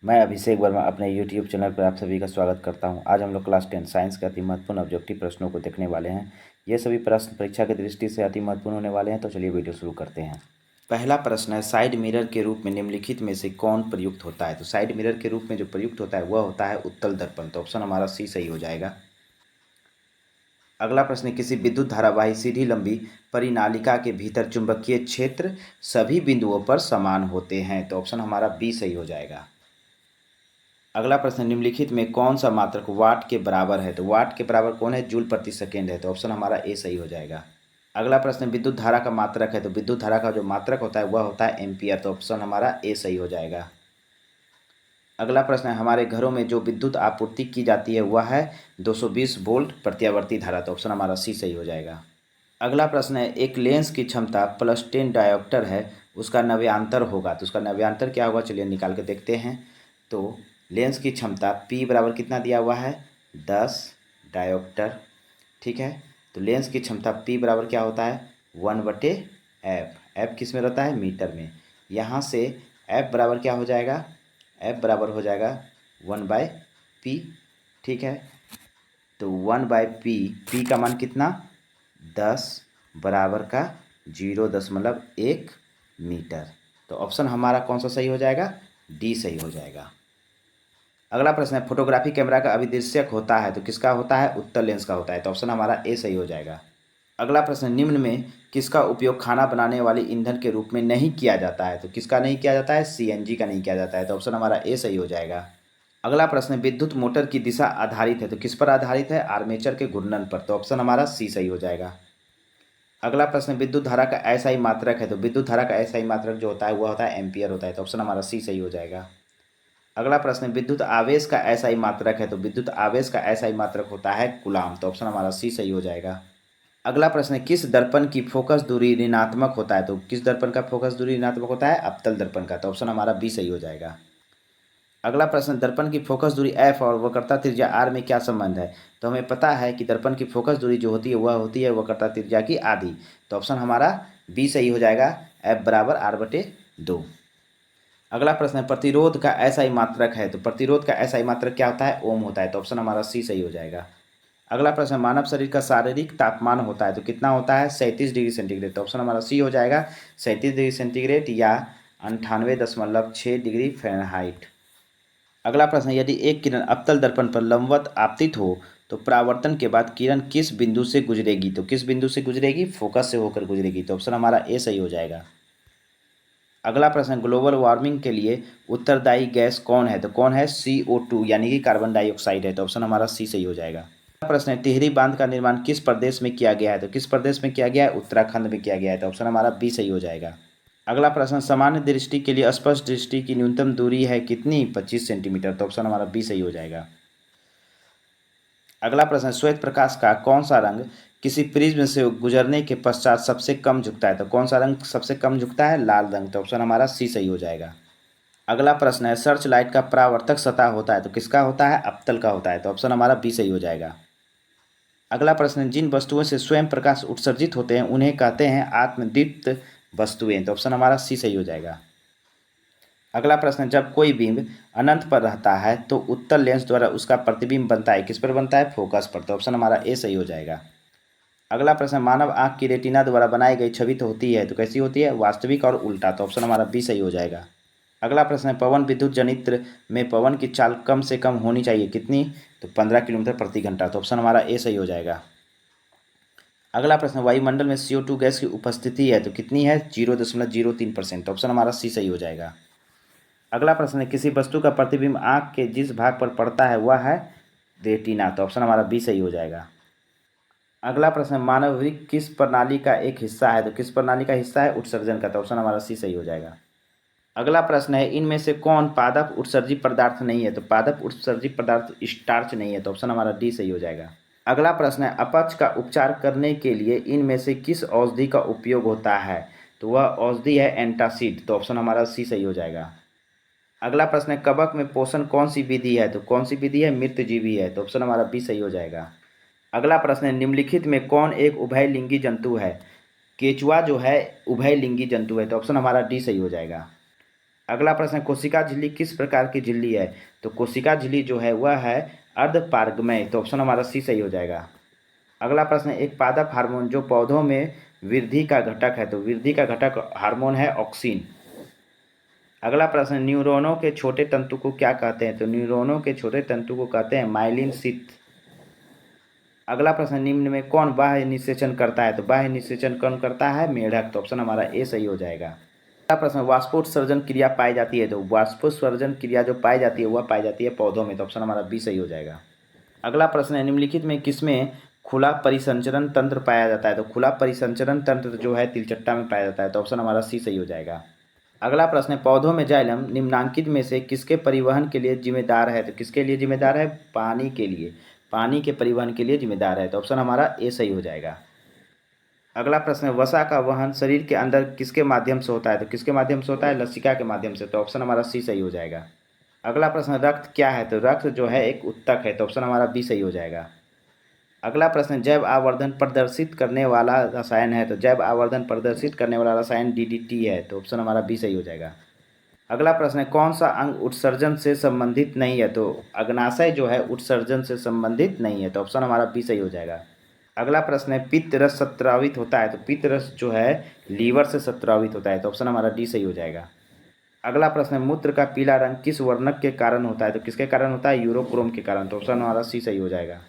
मैं अभिषेक वर्मा अपने YouTube channel पर आप सभी का स्वागत करता हूं। आज हम लोग क्लास 10 साइंस के अति महत्वपूर्ण ऑब्जेक्टिव प्रश्नों को देखने वाले हैं। ये सभी प्रश्न परीक्षा की दृष्टि से अति महत्वपूर्ण होने वाले हैं, तो चलिए वीडियो शुरू करते हैं। पहला प्रश्न है, साइड मिरर के रूप में निम्नलिखित में से कौन प्रयुक्त होता है? तो साइड मिरर के रूप में जो प्रयुक्त होता है वह होता है उत्तल दर्पण। तो ऑप्शन हमारा सी सही हो जाएगा। अगला प्रश्न है, किसी विद्युत धारावाही सीधी लंबी परिनालिका के भीतर चुंबकीय क्षेत्र सभी बिंदुओं पर समान होते हैं। तो ऑप्शन हमारा बी सही हो जाएगा। अगला प्रश्न, निम्नलिखित में कौन सा मात्रक वाट के बराबर है? तो वाट के बराबर कौन है? जूल प्रति सेकेंड है। तो ऑप्शन हमारा ए सही हो जाएगा। अगला प्रश्न, विद्युत धारा का मात्रक है। तो विद्युत धारा का जो मात्रक होता है वह होता है एम्पियर। तो ऑप्शन हमारा ए सही हो जाएगा। अगला प्रश्न है, हमारे घरों में जो विद्युत आपूर्ति की जाती है वह है 220 वोल्ट प्रत्यावर्ती धारा। तो ऑप्शन हमारा सी सही हो जाएगा। अगला प्रश्न है, एक लेंस की क्षमता +10 डायोप्टर है, उसका नव्यांतर होगा। तो उसका नव्यांतर क्या होगा, चलिए निकाल के देखते हैं। तो लेंस की क्षमता P बराबर कितना दिया हुआ है, 10 डायोप्टर। ठीक है, तो लेंस की क्षमता P बराबर क्या होता है, 1/f। f किस में रहता है, मीटर में। यहाँ से f बराबर क्या हो जाएगा, f बराबर हो जाएगा 1/p। ठीक है, तो 1/p, p का मान कितना, 10 बराबर का 0.1 मीटर। तो ऑप्शन हमारा कौन सा सही हो जाएगा, डी सही हो जाएगा। अगला प्रश्न है, फोटोग्राफी कैमरा का अभिदृश्यक होता है तो किसका होता है, उत्तल लेंस का होता है। तो ऑप्शन हमारा ए सही हो जाएगा। अगला प्रश्न, निम्न में किसका उपयोग खाना बनाने वाले ईंधन के रूप में नहीं किया जाता है? तो किसका नहीं किया जाता है, सीएनजी का नहीं किया जाता है। तो ऑप्शन हमारा ए सही हो जाएगा। अगला प्रश्न, विद्युत मोटर की दिशा आधारित है तो किस पर आधारित है, आर्मेचर के घूर्णन पर। तो ऑप्शन हमारा सी सही हो जाएगा। अगला प्रश्न, विद्युत धारा का ऐसा ही मात्रक है। तो विद्युत धारा का ऐसा ही मात्रक जो होता है वह होता है एम्पियर होता है। तो ऑप्शन हमारा सी सही हो जाएगा। अगला प्रश्न, विद्युत आवेश का ऐसा ही मात्रक है। तो विद्युत आवेश का ऐसा ही मात्रक होता है कूलाम। तो ऑप्शन हमारा सी सही हो जाएगा। अगला प्रश्न, किस दर्पण की फोकस दूरी ऋणात्मक होता है? तो किस दर्पण का फोकस दूरी ऋणात्मक होता है, अवतल दर्पण का। तो ऑप्शन हमारा बी सही हो जाएगा। अगला प्रश्न, दर्पण की फोकस दूरी एफ और वक्रता त्रिज्या आर में क्या संबंध है? तो हमें पता है कि दर्पण की फोकस दूरी जो होती है वह होती है वक्रता त्रिज्या की आधी। तो ऑप्शन हमारा बी सही हो जाएगा, एफ बराबर r/2। अगला प्रश्न है, प्रतिरोध का ऐसा ही मात्रक है। तो प्रतिरोध का ऐसा ही मात्रक क्या होता है, ओम होता है। तो ऑप्शन हमारा सी सही हो जाएगा। अगला प्रश्न, मानव शरीर का शारीरिक तापमान होता है तो कितना होता है, 37 डिग्री सेंटीग्रेड। तो ऑप्शन हमारा सी हो जाएगा, 37 डिग्री सेंटीग्रेड या 98.6 डिग्री फ़ारेनहाइट। अगला प्रश्न, यदि एक किरण अवतल दर्पण पर लंबवत आपतित हो तो परावर्तन के बाद किरण किस बिंदु से गुजरेगी? तो किस बिंदु से गुजरेगी, फोकस से होकर गुजरेगी। तो ऑप्शन हमारा ए सही हो जाएगा। अगला प्रश्न, ग्लोबल वार्मिंग के लिए उत्तरदायी गैस कौन है? तो कौन है, CO2 यानी कि कार्बन डाइऑक्साइड है। तो ऑप्शन हमारा सी सही हो जाएगा। अगला प्रश्न है, टिहरी बांध का निर्माण किस प्रदेश में किया गया है? तो किस प्रदेश में किया गया है, उत्तराखंड में किया गया है। तो ऑप्शन हमारा बी सही हो जाएगा। अगला प्रश्न, सामान्य दृष्टि के लिए स्पष्ट दृष्टि की न्यूनतम दूरी है कितनी, 25 सेंटीमीटर। तो ऑप्शन हमारा बी सही हो जाएगा। अगला प्रश्न, श्वेत प्रकाश का कौन सा रंग किसी प्रिज्म से गुजरने के पश्चात सबसे कम झुकता है? तो कौन सा रंग सबसे कम झुकता है, लाल रंग। तो ऑप्शन हमारा सी सही हो जाएगा। अगला प्रश्न है, सर्च लाइट का परावर्तक सतह होता है तो किसका होता है, अवतल का होता है। तो ऑप्शन हमारा बी सही हो जाएगा। अगला प्रश्न, जिन वस्तुओं से स्वयं प्रकाश उत्सर्जित होते हैं उन्हें कहते हैं आत्मदीप्त वस्तुएं। तो ऑप्शन हमारा सी सही हो जाएगा। अगला प्रश्न, जब कोई बिंब अनंत पर रहता है तो उत्तल लेंस द्वारा उसका प्रतिबिंब बनता है किस पर बनता है, फोकस पर। तो ऑप्शन हमारा ए सही हो जाएगा। अगला प्रश्न, मानव आंख की रेटिना द्वारा बनाई गई छवि तो होती है तो कैसी होती है, वास्तविक और उल्टा। तो ऑप्शन हमारा बी सही हो जाएगा। अगला प्रश्न है, पवन विद्युत जनित्र में पवन की चाल कम से कम होनी चाहिए कितनी, तो 15 किलोमीटर प्रति घंटा। तो ऑप्शन हमारा ए सही हो जाएगा। अगला प्रश्न, वायुमंडल में CO2 गैस की उपस्थिति है तो कितनी है, 0.03%। ऑप्शन हमारा सी सही हो जाएगा। अगला प्रश्न है, किसी वस्तु का प्रतिबिंब आंख के जिस भाग पर पड़ता है वह है रेटिना। तो ऑप्शन हमारा बी सही हो जाएगा। अगला प्रश्न है, मानविक किस प्रणाली का एक हिस्सा है? तो किस प्रणाली का हिस्सा है, उत्सर्जन का। तो ऑप्शन हमारा सी सही हो जाएगा। अगला प्रश्न है, इनमें से कौन पादप उत्सर्जी पदार्थ नहीं है? तो पादप उत्सर्जी पदार्थ स्टार्च नहीं है। तो ऑप्शन हमारा डी सही हो जाएगा। अगला प्रश्न है, अपच का उपचार करने के लिए इनमें से किस औषधि का उपयोग होता है? तो वह औषधि है एंटासिड। तो ऑप्शन हमारा सी सही हो जाएगा। अगला प्रश्न है, कवक में पोषण कौन सी विधि है? तो कौन सी विधि है, मृतजीवी है। तो ऑप्शन हमारा बी सही हो जाएगा। अगला प्रश्न है, निम्नलिखित में कौन एक उभयलिंगी जंतु है? केचुआ जो है उभयलिंगी जंतु है। तो ऑप्शन हमारा डी सही हो जाएगा। अगला प्रश्न है, कोशिका झिल्ली किस प्रकार की झिल्ली है? तो कोशिका झिल्ली जो है वह है अर्धपारगमय। तो ऑप्शन हमारा सी सही हो जाएगा। अगला प्रश्न है, एक पादप हार्मोन जो पौधों में वृद्धि का घटक है। तो वृद्धि का घटक हार्मोन है ऑक्सिन। अगला प्रश्न, न्यूरॉनों के छोटे तंतु को क्या कहते हैं? तो न्यूरॉनों के छोटे तंतु को कहते हैं माइलिन शीथ। अगला प्रश्न, निम्न में कौन बाह्य निषेचन करता है? तो बाह्य निषेचन कौन करता है? मेढक। तो ऑप्शन हमारा ए सही हो जाएगा। अगला प्रश्न, वाष्पोत्सर्जन क्रिया पाई जाती है। तो वाष्पोत्सर्जन क्रिया जो पाई जाती है वह पाई जाती है पौधों में। तो ऑप्शन हमारा बी सही हो जाएगा। अगला प्रश्न है, निम्नलिखित में किसमें खुला परिसंचरण तंत्र पाया जाता है? तो खुला परिसंचरण तंत्र जो है तिलचट्टा में पाया जाता है। तो ऑप्शन हमारा सी सही हो जाएगा। अगला प्रश्न है, पौधों में जाइलम निम्नांकित में से किसके परिवहन के लिए जिम्मेदार है? तो किसके लिए जिम्मेदार है? पानी के लिए, पानी के परिवहन के लिए जिम्मेदार है। तो ऑप्शन हमारा ए सही हो जाएगा। अगला प्रश्न है, वसा का वहन शरीर के अंदर किसके माध्यम से होता है? तो किसके माध्यम से होता है? लसिका के माध्यम से। तो ऑप्शन हमारा सी सही हो जाएगा। अगला प्रश्न, रक्त क्या है? तो रक्त जो है एक उत्तक है। तो ऑप्शन हमारा बी सही हो जाएगा। अगला प्रश्न, जैव आवर्धन प्रदर्शित करने वाला रसायन है। तो जैव आवर्धन प्रदर्शित करने वाला रसायन डीडीटी है। तो ऑप्शन हमारा बी सही हो जाएगा। अगला प्रश्न है, कौन सा अंग उत्सर्जन से संबंधित नहीं है? तो अग्नाशय जो है उत्सर्जन से संबंधित नहीं है। तो ऑप्शन हमारा बी सही हो जाएगा। अगला प्रश्न है, पित्त रस स्रावित होता है। तो पित्त रस जो है लीवर से स्रावित होता है। तो ऑप्शन हमारा डी सही हो जाएगा। अगला प्रश्न है, मूत्र का पीला रंग किस वर्णक के कारण होता है? तो किसके कारण होता है? यूरोक्रोम के कारण। तो ऑप्शन हमारा सी सही हो जाएगा।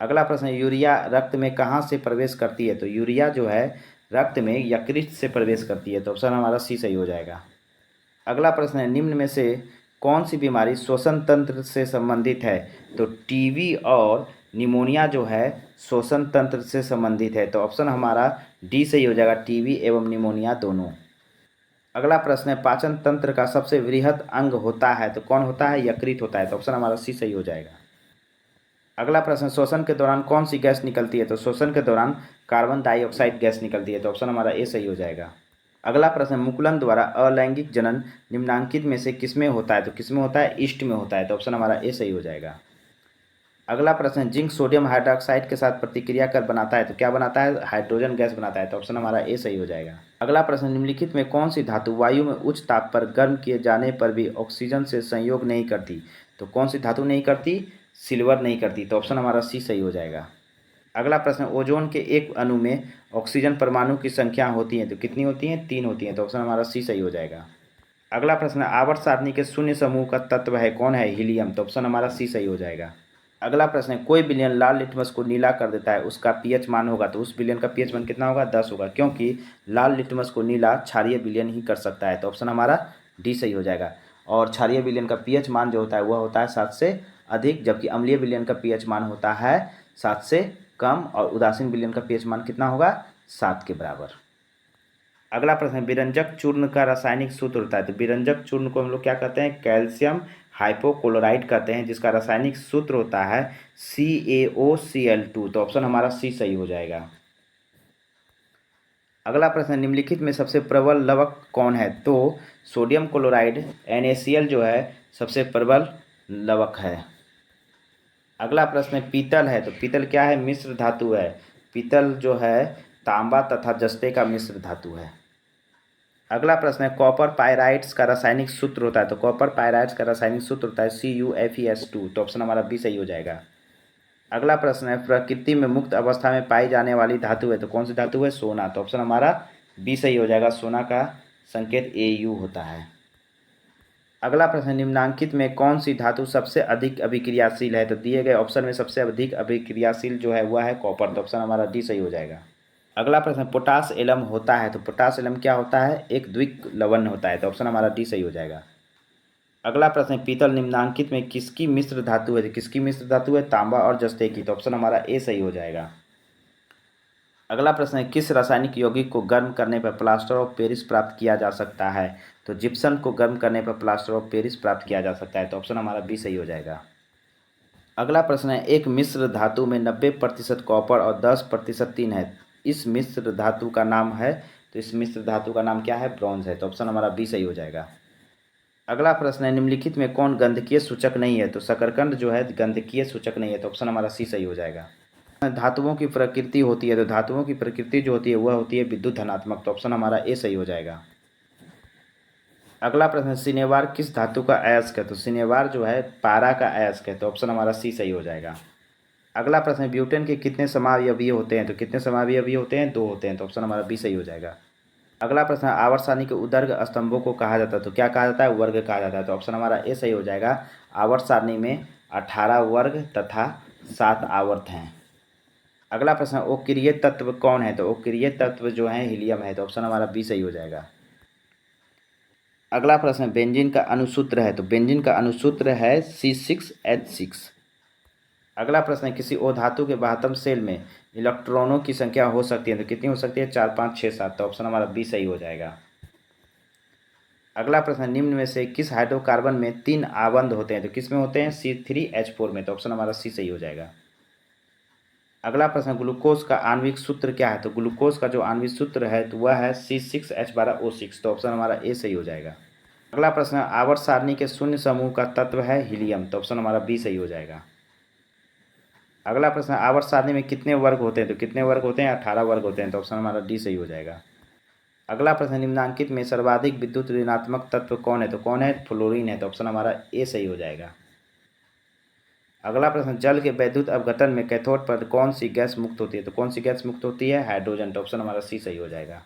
अगला प्रश्न है, यूरिया रक्त में कहाँ से प्रवेश करती है? तो यूरिया जो है रक्त में यकृत से प्रवेश करती है। तो ऑप्शन हमारा सी सही हो जाएगा। अगला प्रश्न है, निम्न में से कौन सी बीमारी श्वसन तंत्र से संबंधित है? तो टीबी और निमोनिया जो है श्वसन तंत्र से संबंधित है। तो ऑप्शन हमारा डी सही हो जाएगा, टीबी एवं निमोनिया दोनों। अगला प्रश्न है, पाचन तंत्र का सबसे वृहद अंग होता है। तो कौन होता है? यकृत होता है। तो ऑप्शन हमारा सी सही हो जाएगा। अगला प्रश्न, श्वसन के दौरान कौन सी गैस निकलती है? तो श्वसन के दौरान कार्बन डाइऑक्साइड गैस निकलती है। तो ऑप्शन हमारा ए सही हो जाएगा। अगला प्रश्न, मुकुलन द्वारा अलैंगिक जनन निम्नांकित में से किसमें होता है? तो किसमें होता है? ईस्ट में होता है। तो ऑप्शन हमारा ए सही हो जाएगा। अगला प्रश्न, जिंक सोडियम हाइड्रोक्साइड के साथ प्रतिक्रिया कर बनाता है। तो क्या बनाता है? हाइड्रोजन गैस बनाता है। तो ऑप्शन हमारा ए सही हो जाएगा। अगला प्रश्न, निम्नलिखित में कौन सी धातु वायु में उच्च ताप पर गर्म किए जाने पर भी ऑक्सीजन से संयोग नहीं करती? तो कौन सी धातु नहीं करती? सिल्वर नहीं करती। तो ऑप्शन हमारा सी सही हो जाएगा। अगला प्रश्न, ओजोन के एक अणु में ऑक्सीजन परमाणु की संख्या होती है। तो कितनी होती हैं? 3 होती हैं। तो ऑप्शन हमारा सी सही हो जाएगा। अगला प्रश्न, आवर्त सारणी के शून्य समूह का तत्व है कौन है? हीलियम। तो ऑप्शन हमारा सी सही हो जाएगा। अगला प्रश्न है, कोई विलयन लाल लिटमस को नीला कर देता है, उसका पीएच मान होगा। तो उस विलयन का पीएच मान कितना होगा? 10 होगा, क्योंकि लाल लिटमस को नीला क्षारीय विलयन ही कर सकता है। तो ऑप्शन हमारा डी सही हो जाएगा। और क्षारीय विलयन का पीएच मान जो होता है वह होता है 7 से अधिक, जबकि अम्लीय विलयन का पीएच मान होता है 7 से कम, और उदासीन विलयन का पीएच मान कितना होगा? 7 के बराबर। अगला प्रश्न, विरंजक चूर्ण का रासायनिक सूत्र होता है। तो विरंजक चूर्ण को हम लोग क्या कहते हैं? कैल्शियम हाइपोक्लोराइड कहते हैं, जिसका रासायनिक सूत्र होता है CaOCl2। तो ऑप्शन हमारा सी सही हो जाएगा। अगला प्रश्न, निम्नलिखित में सबसे प्रबल लवक कौन है? तो सोडियम क्लोराइड NaCl जो है सबसे प्रबल लवक है। अगला प्रश्न पीतल है। तो पीतल क्या है? मिश्र धातु है। पीतल जो है तांबा तथा जस्ते का मिश्र धातु है। अगला प्रश्न है, कॉपर पायराइट्स का रासायनिक सूत्र होता है। तो कॉपर पायराइट्स का रासायनिक सूत्र होता है CuFeS2। तो ऑप्शन हमारा बी सही हो जाएगा। अगला प्रश्न है, प्रकृति में मुक्त अवस्था में पाई जाने वाली धातु है। तो कौन सी धातु है? सोना। तो ऑप्शन हमारा बी सही हो जाएगा। सोना का संकेत Au होता है। अगला प्रश्न, निम्नांकित में कौन सी धातु सबसे अधिक अभिक्रियाशील है? तो दिए गए ऑप्शन में सबसे अधिक अभिक्रियाशील जो है वह है कॉपर। तो ऑप्शन हमारा डी सही हो जाएगा। अगला प्रश्न, पोटास एलम होता है। तो पोटास एलम क्या होता है? एक द्विक लवण होता है। तो ऑप्शन हमारा डी सही हो जाएगा। अगला प्रश्न, पीतल निम्नांकित में किसकी मिश्र धातु है? तो किसकी मिश्र धातु है? तांबा और जस्ते की। तो ऑप्शन हमारा ए सही हो जाएगा। अगला प्रश्न है, किस रासायनिक यौगिक को गर्म करने पर प्लास्टर ऑफ पेरिस प्राप्त किया जा सकता है? तो जिप्सम को गर्म करने पर प्लास्टर ऑफ पेरिस प्राप्त किया जा सकता है। तो ऑप्शन हमारा बी सही हो जाएगा। अगला प्रश्न है, एक मिश्र धातु में 90% कॉपर और 10% टिन है, इस मिश्र धातु का नाम है। तो इस मिश्र धातु का नाम क्या है? ब्रॉन्ज है। तो ऑप्शन हमारा बी सही हो जाएगा। अगला प्रश्न है, निम्नलिखित में कौन गंधकीय सूचक नहीं है? तो शकरकंद जो है गंधकीय सूचक नहीं है। तो ऑप्शन हमारा सी सही हो जाएगा। धातुओं की प्रकृति होती है। तो धातुओं की प्रकृति जो होती है वह होती है विद्युत धनात्मक। तो ऑप्शन हमारा ए सही हो जाएगा। अगला प्रश्न, सिनेवार किस धातु का अयस्क है? तो सिनेवार जो है पारा का अयस्क है, तो ऑप्शन हमारा सी सही हो जाएगा। अगला प्रश्न, ब्यूटेन के कितने समावयवी होते हैं? तो कितने समावयवी होते हैं? 2 होते हैं, तो ऑप्शन हमारा बी सही हो जाएगा। अगला प्रश्न, आवर्त सारणी के उदर्ग स्तंभों को कहा जाता है, तो क्या कहा जाता है? वर्ग कहा जाता है, तो ऑप्शन हमारा ए सही हो जाएगा। आवर्त सारणी में 18 वर्ग तथा 7 आवर्त हैं। अगला प्रश्न, अक्रिय तत्व कौन है? तो अक्रिय तत्व जो है हीलियम है, तो ऑप्शन हमारा बी सही हो जाएगा। अगला प्रश्न, बेंजीन का अणुसूत्र है? तो बेंजीन का अणुसूत्र है C6H6। अगला प्रश्न है, किसी ओ धातु के बाह्यतम शेल में इलेक्ट्रॉनों की संख्या हो सकती है, तो कितनी हो सकती है? 4, 5, 6, 7, तो ऑप्शन हमारा बी सही हो जाएगा। अगला प्रश्न, निम्न में से किस हाइड्रोकार्बन में 3 आबंध होते हैं? तो किस में होते हैं? C3H4 में, तो ऑप्शन हमारा सी सही हो जाएगा। अगला प्रश्न, ग्लूकोज का आणविक सूत्र क्या है? तो ग्लूकोज का जो आणविक सूत्र है तो वह है C6H12O6, तो ऑप्शन हमारा ए सही हो जाएगा। अगला प्रश्न, आवर्त सारणी के शून्य समूह का तत्व है हीलियम, तो ऑप्शन हमारा बी सही हो जाएगा। अगला प्रश्न, आवर्त सारणी में कितने वर्ग होते हैं? तो कितने वर्ग होते हैं? 18 वर्ग होते हैं, तो ऑप्शन हमारा डी सही हो जाएगा। अगला प्रश्न, निम्नांकित में सर्वाधिक विद्युत ऋणात्मक तत्व कौन है? तो कौन है? फ्लोरीन है, तो ऑप्शन हमारा ए सही हो जाएगा। अगला प्रश्न, जल के वैद्युत अपघटन में कैथोड पर कौन सी गैस मुक्त होती है? तो कौन सी गैस मुक्त होती है? हाइड्रोजन, तो ऑप्शन हमारा सी सही हो जाएगा।